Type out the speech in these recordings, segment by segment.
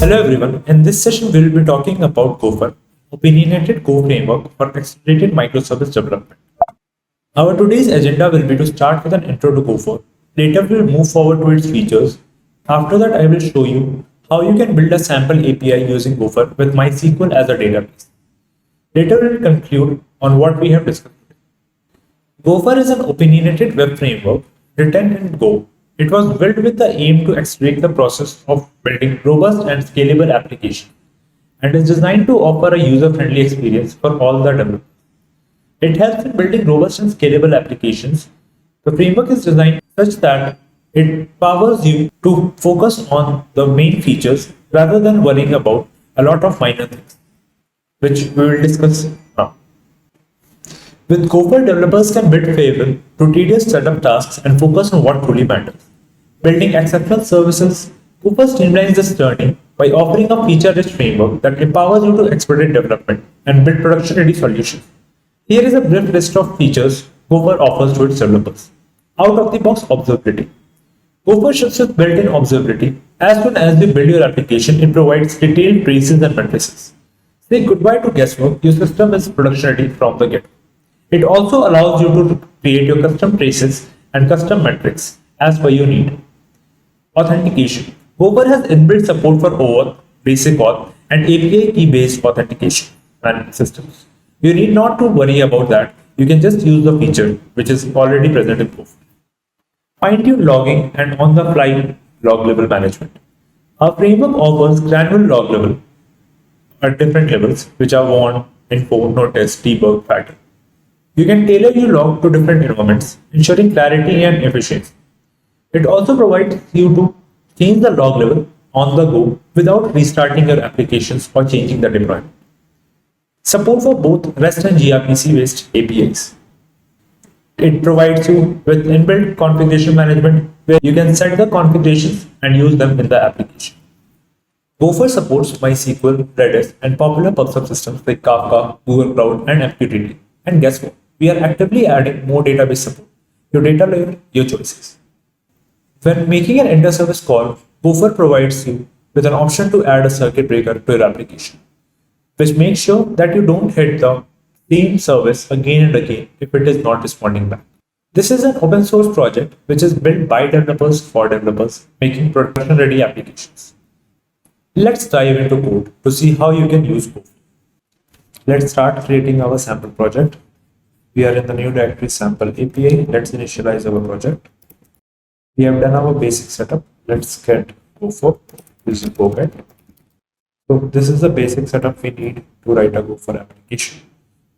Hello everyone, in this session we will be talking about GoFr, opinionated Go framework for accelerated microservice development. Our today's agenda will be to start with an intro to GoFr. Later we will move forward to its features. After that I will show you how you can build a sample API using GoFr with MySQL as a database. Later we will conclude on what we have discussed. GoFr is an opinionated web framework written in Go. It was built with the aim to accelerate the process of building robust and scalable applications and is designed to offer a user-friendly experience for all the developers. It helps in building robust and scalable applications. The framework is designed such that it empowers you to focus on the main features rather than worrying about a lot of minor things, which we will discuss now. With GoFr, developers can build Fable to tedious setup tasks and focus on what truly matters. Building exceptional services, GoFr streamlines this journey by offering a feature-rich framework that empowers you to expedite development and build production-ready solutions. Here is a brief list of features GoFr offers to its developers. Out-of-the-box observability. GoFr ships with built-in observability. As soon as you build your application, it provides detailed traces and matrices. Say goodbye to guesswork, your system is production-ready from the get-go. It also allows you to create your custom traces and custom metrics as per your need. Authentication. GoFr has inbuilt support for OAuth, basic auth, and API key-based authentication systems. You need not to worry about that. You can just use the feature which is already present in GoFr. Fine-tuned logging and on-the-fly log level management. Our framework offers granular log level at different levels, which are warn, info, notice, debug, pattern. You can tailor your log to different environments, ensuring clarity and efficiency. It also provides you to change the log level on the go without restarting your applications or changing the deployment. Support for both REST and gRPC-based APIs. It provides you with inbuilt configuration management where you can set the configurations and use them in the application. GoFr supports MySQL, Redis, and popular pub/sub systems like Kafka, Google Cloud, and MQTT. And guess what? We are actively adding more database support. Your data layer, your choices. When making an inter-service call, GoFr provides you with an option to add a circuit breaker to your application, which makes sure that you don't hit the same service again and again if it is not responding back. This is an open source project which is built by developers for developers, making production-ready applications. Let's dive into code to see how you can use GoFr. Let's start creating our sample project. We are in the new directory sample API. Let's initialize our project. We have done our basic setup. Let's get GoFr using GoGet. So this is the basic setup we need to write a GoFr application.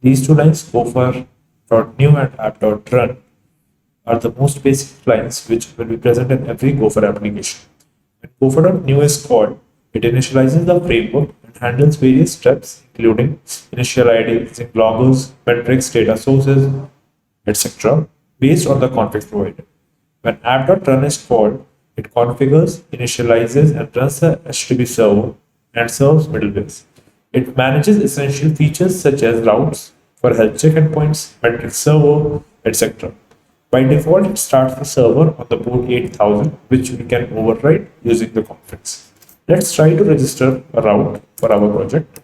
These two lines, GoFr.new and app.run, are the most basic lines which will be present in every GoFr application. When GoFr.new is called, it initializes the framework and handles various steps, including initializing loggers, metrics, data sources, etc., based on the config provided. When app.run is called, it configures, initializes, and runs the HTTP server and serves middlewares. It manages essential features such as routes for health check endpoints, metrics server, etc. By default, it starts the server on the port 8000, which we can override using the configs. Let's try to register a route for our project.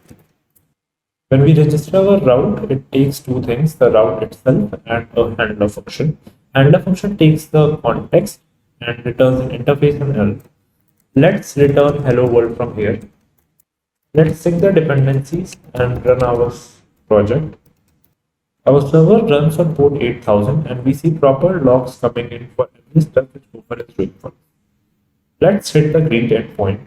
When we register our route, it takes two things, the route itself and a handler function. Handler function takes the context and returns an interface and hello. Let's return hello world from here. Let's sync the dependencies and run our project. Our server runs on port 8000 and we see proper logs coming in for every step which GoFr is doing for us. Let's hit the green endpoint.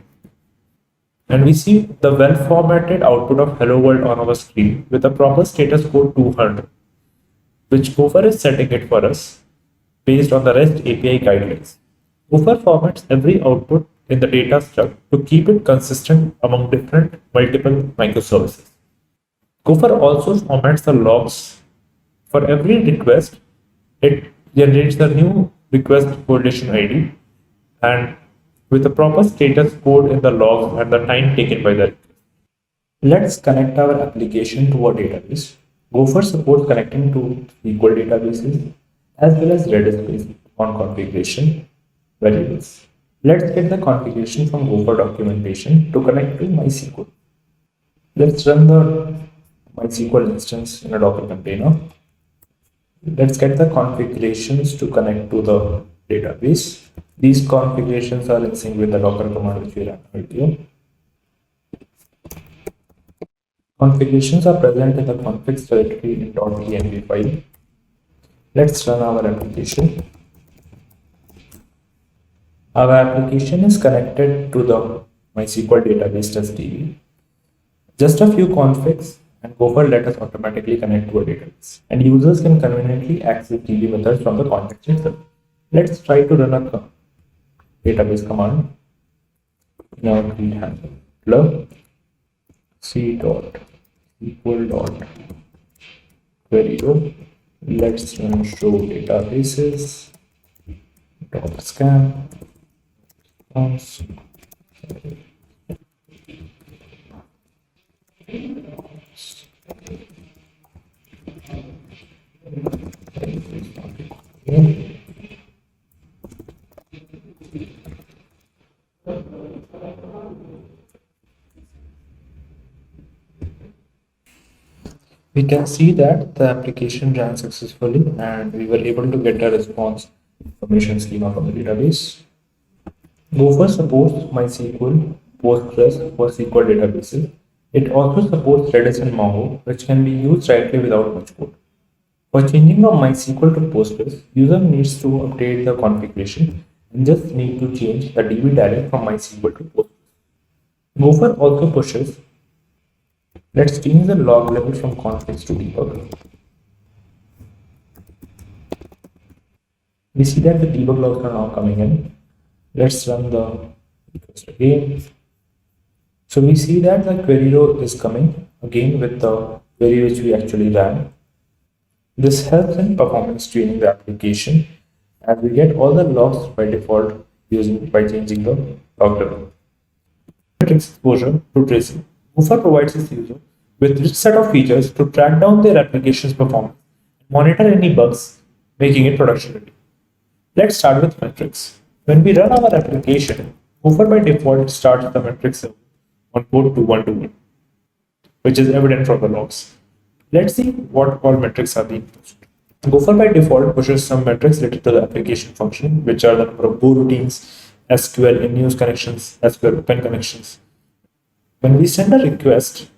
And we see the well-formatted output of hello world on our screen with a proper status code 200, which GoFr is setting it for us based on the REST API guidelines. GoFr formats every output in the data struct to keep it consistent among multiple microservices. GoFr also formats the logs. For every request, it generates the new request correlation ID and with a proper status code in the logs and the time taken by the request. Let's connect our application to a database. GoFr supports connecting to SQL databases as well as Redis based on configuration variables. Let's get the configuration from Gopher documentation to connect to MySQL. Let's run the MySQL instance in a Docker container. Let's get the configurations to connect to the database. These configurations are in sync with the Docker command which we ran earlier. Configurations are present in the configs directory in .env file. Let's run our application. Our application is connected to the MySQL database test.db. Just a few configs and Gopher let us automatically connect to a database. And users can conveniently access DB methods from the context itself. Let's try to run a database command in our read handler c.sql.query row. Let's run show databases .scan. We can see that the application ran successfully and we were able to get a response information schema from the database. Gopher supports MySQL, Postgres for SQL databases. It also supports Redis and Mongo, which can be used directly without much code. For changing from MySQL to Postgres, user needs to update the configuration and just need to change the DB direct from MySQL to Postgres. Gopher also pushes. Let's change the log level from configs to debug. We see that the debug logs are now coming in. Let's run the request again. So we see that the query row is coming again with the query which we actually ran. This helps in performance tuning the application as we get all the logs by default by changing the log level. Exposure to tracing. Gopher provides its user with a rich set of features to track down their application's performance and monitor any bugs, making it production ready. Let's start with metrics. When we run our application, Gopher by default starts the metrics on port 2121, which is evident from the logs. Let's see what all metrics are being pushed. Gopher by default pushes some metrics related to the application function, which are the number of go routines, SQL in-use connections, SQL open connections. When we send a request,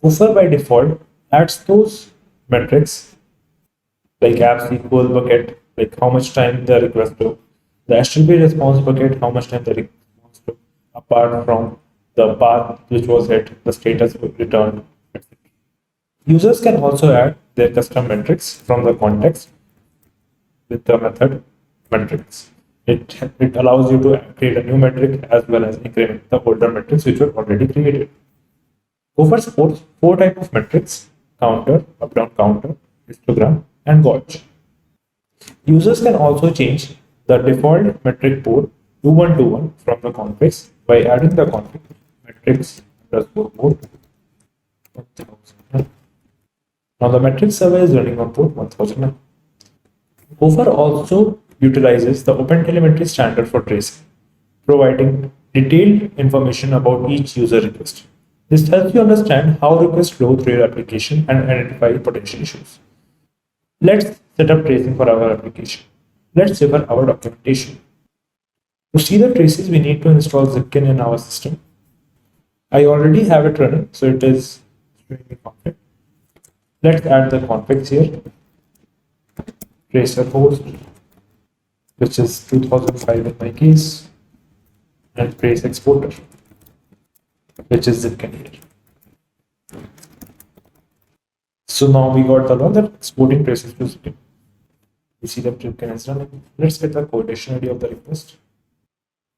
Gopher by default adds those metrics like apps equal bucket, like how much time the request took, the HTTP response bucket, how much time the response took, apart from the path which was hit, the status returned, etc. Users can also add their custom metrics from the context with the method metrics. It allows you to create a new metric as well as increment the older metrics which were already created. Gopher supports 4 types of metrics: counter, up-down counter, histogram, and gauge. Users can also change the default metric port 2121 from the configs by adding the config metrics underscore port 1000. Now the metric server is running on port 1000. Gopher also utilizes the OpenTelemetry standard for tracing, providing detailed information about each user request. This helps you understand how requests flow through your application and identify potential issues. Let's set up tracing for our application. Let's refer our documentation. To see the traces, we need to install Zipkin in our system. I already have it running, so it is showing the config. Let's add the configs here. Tracer host, which is 2005 in my case, and trace exporter, which is Zipkin here. So now we got the law that exporting traces to Zipkin. We see that Zipkin is running. Let's get the quotation ID of the request.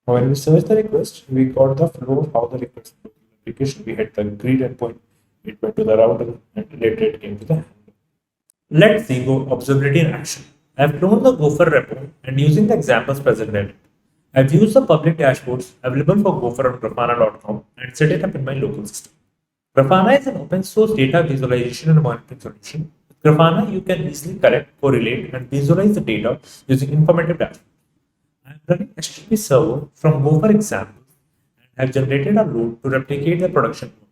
Now when we search the request, we got the flow of how the request application. We hit the greet endpoint, it went to the router, and later it came to the handler. Let's see observability in action. I've cloned the Gopher repo and using the examples present in it, I've used the public dashboards available for Gopher on Grafana.com and set it up in my local system. Grafana is an open source data visualization and monitoring solution. With Grafana, you can easily collect, correlate, and visualize the data using informative dashboards. I'm running HTTP server from GoFr example and have generated a load to replicate the production node.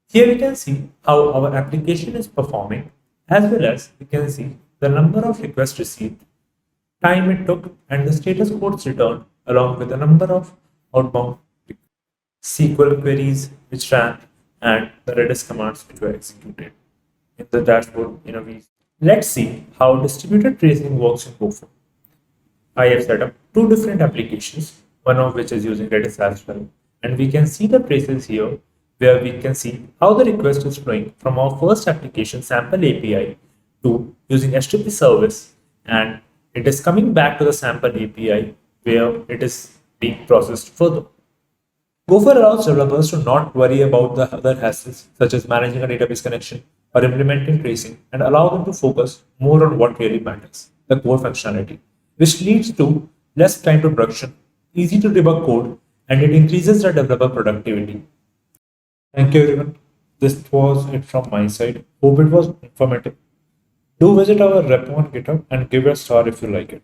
Here we can see how our application is performing, as well as we can see the number of requests received, time it took, and the status codes returned, along with the number of outbound SQL queries which ran and the Redis commands which were executed in the dashboard in a week. Let's see how distributed tracing works in GoFr. I have set up two different applications, one of which is using Redis as well. And we can see the traces here where we can see how the request is flowing from our first application sample API to using HTTP service, and it is coming back to the sample API where it is being processed further. GoFr allows developers to not worry about the other hassles such as managing a database connection or implementing tracing, and allow them to focus more on what really matters, the core functionality, which leads to less time to production, easy to debug code, and it increases the developer productivity. Thank you everyone. This was it from my side. Hope it was informative. Do visit our repo on GitHub and give a star if you like it.